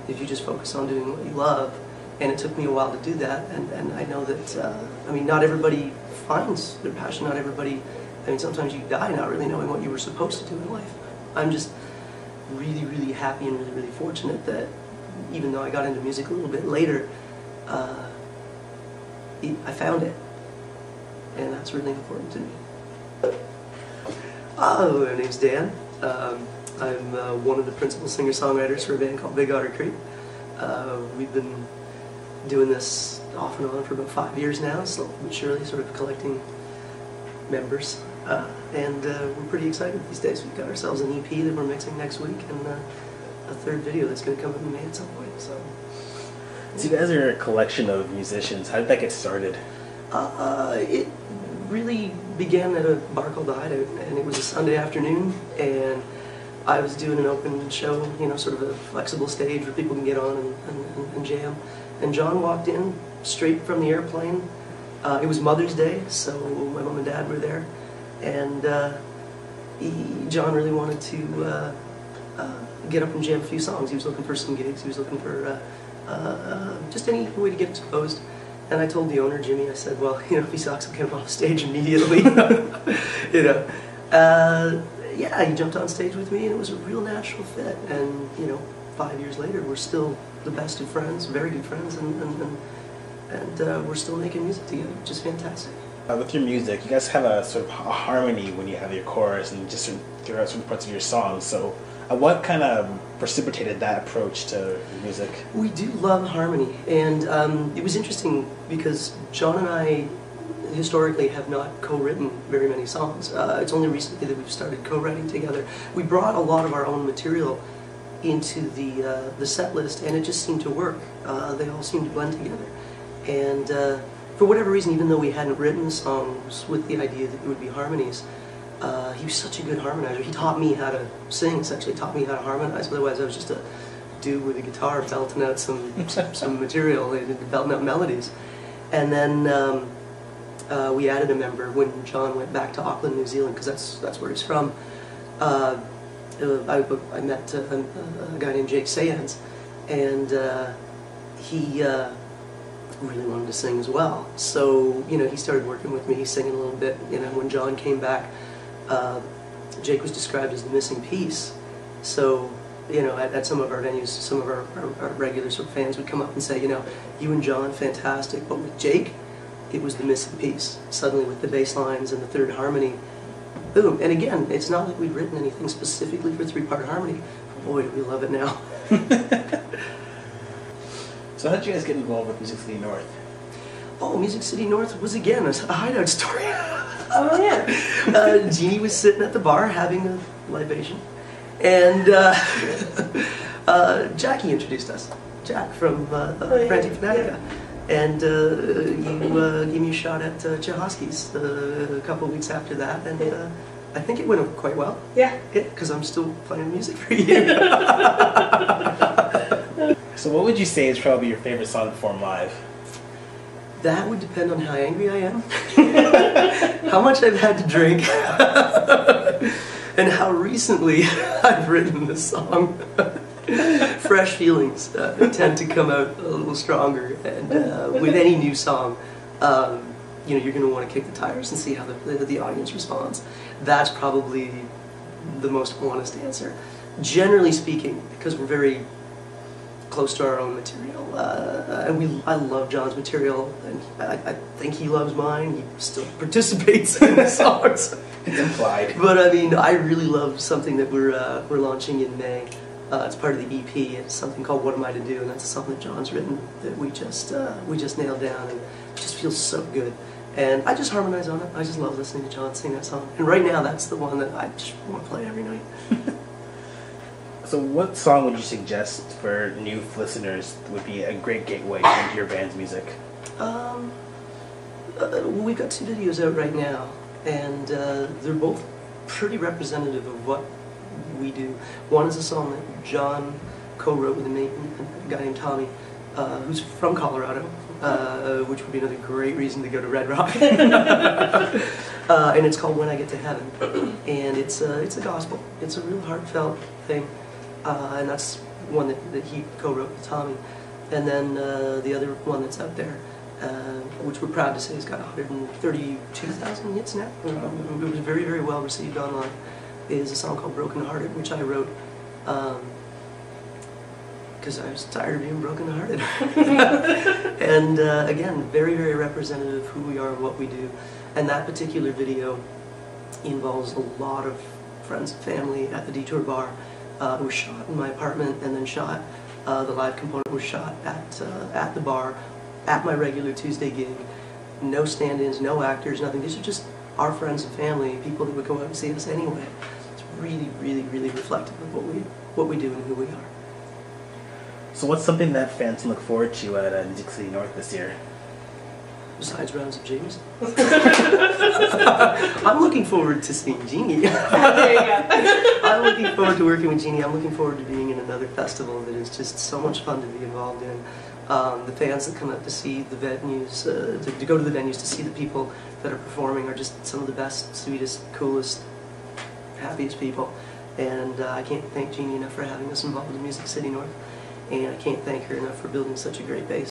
If you just focus on doing what you love, and it took me a while to do that, and I know that, I mean, not everybody finds their passion, not everybody, I mean, sometimes you die not really knowing what you were supposed to do in life. I'm just really, really happy and really, really fortunate that even though I got into music a little bit later, I found it, and that's really important to me. Oh, my name's Dan. I'm one of the principal singer-songwriters for a band called Big Otter Creek. We've been doing this off and on for about 5 years now, slowly but surely, sort of collecting members. And we're pretty excited these days. We've got ourselves an EP that we're mixing next week, and a third video that's going to come up in May at some point. So you guys are a collection of musicians. How did that get started? It really began at a bar called the Hideout, and it was a Sunday afternoon, and I was doing an open show, you know, sort of a flexible stage where people can get on and jam. And John walked in straight from the airplane. It was Mother's Day, so my mom and dad were there, and John really wanted to get up and jam a few songs. He was looking for some gigs. He was looking for just any way to get exposed. And I told the owner, Jimmy, I said, well, you know, if he sucks, I'll get him off stage immediately. You know. Yeah, he jumped on stage with me, and it was a real natural fit. And, you know, 5 years later, we're still the best of friends, very good friends, and we're still making music together, which is fantastic. With your music, you guys have a sort of a harmony when you have your chorus and just throughout certain parts of your songs. So what kind of precipitated that approach to music? We do love harmony, and it was interesting because John and I historically have not co-written very many songs. It's only recently that we've started co-writing together. We brought a lot of our own material into the set list, and it just seemed to work. They all seemed to blend together. And for whatever reason, even though we hadn't written the songs with the idea that it would be harmonies, he was such a good harmonizer. He taught me how to sing, essentially taught me how to harmonize. Otherwise, I was just a dude with a guitar belting out some material, belting out melodies. And then we added a member when John went back to Auckland, New Zealand, because that's where he's from. I met a guy named Jake Sayans, and he really wanted to sing as well. So, you know, he started working with me, singing a little bit. You know, when John came back, Jake was described as the missing piece. So, you know, at some of our venues, some of our regular sort of fans would come up and say, you know, you and John, fantastic, but with Jake, it was the missing piece. Suddenly with the bass lines and the third harmony, boom. And again, it's not like we'd written anything specifically for three-part harmony. Boy, do we love it now. So how did you guys get involved with Music City North? Oh, Music City North was again a hideout story. Oh yeah. Jeannie was sitting at the bar having a libation, and Jackie introduced us. Jack from Frantic Fanatica. And you gave me a shot at Chahosky's a couple of weeks after that, and I think it went over quite well. Yeah. Yeah, because I'm still playing music for you. So what would you say is probably your favorite song to perform live? That would depend on how angry I am, how much I've had to drink, and how recently I've written this song. Fresh feelings tend to come out a little stronger, and with any new song, you know, you're going to want to kick the tires and see how the audience responds. That's probably the most honest answer. Generally speaking, because we're very close to our own material, and I love John's material, and I think he loves mine. He still participates in the songs. It's implied. But I mean, I really love something that we're launching in May. It's part of the EP. It's something called "What Am I to Do," and that's a song that John's written that we just nailed down, and it just feels so good. And I just harmonize on it. I just love listening to John sing that song. And right now, that's the one that I just want to play every night. So what song would you suggest for new listeners would be a great gateway into your band's music? We've got 2 videos out right now, and they're both pretty representative of what we do. One is a song that John co-wrote with a guy named Tommy, who's from Colorado, which would be another great reason to go to Red Rock. And it's called "When I Get to Heaven," and it's a gospel. It's a real heartfelt thing, and that's one that he co-wrote with Tommy. And then the other one that's out there, which we're proud to say has got 132,000 hits now. It was very, very well received online, is a song called Broken Hearted, which I wrote because I was tired of being broken-hearted. And again, very, very representative of who we are and what we do. And that particular video involves a lot of friends and family at the Detour Bar. It was shot in my apartment and then shot. The live component was shot at the bar, at my regular Tuesday gig. No stand-ins, no actors, nothing. These are just our friends and family, people that would go out and see us anyway. It's really, really, really reflective of what we do and who we are. So what's something that fans can look forward to at Music City North this year? Besides Rounds of James? I'm looking forward to seeing Jeannie. There you go. I'm looking forward to working with Jeannie. I'm looking forward to being in another festival that is just so much fun to be involved in. The fans that come up to see the venues, to go to the venues to see the people that are performing are just some of the best, sweetest, coolest, happiest people. And I can't thank Jeannie enough for having us involved in Music City North. And I can't thank her enough for building such a great base.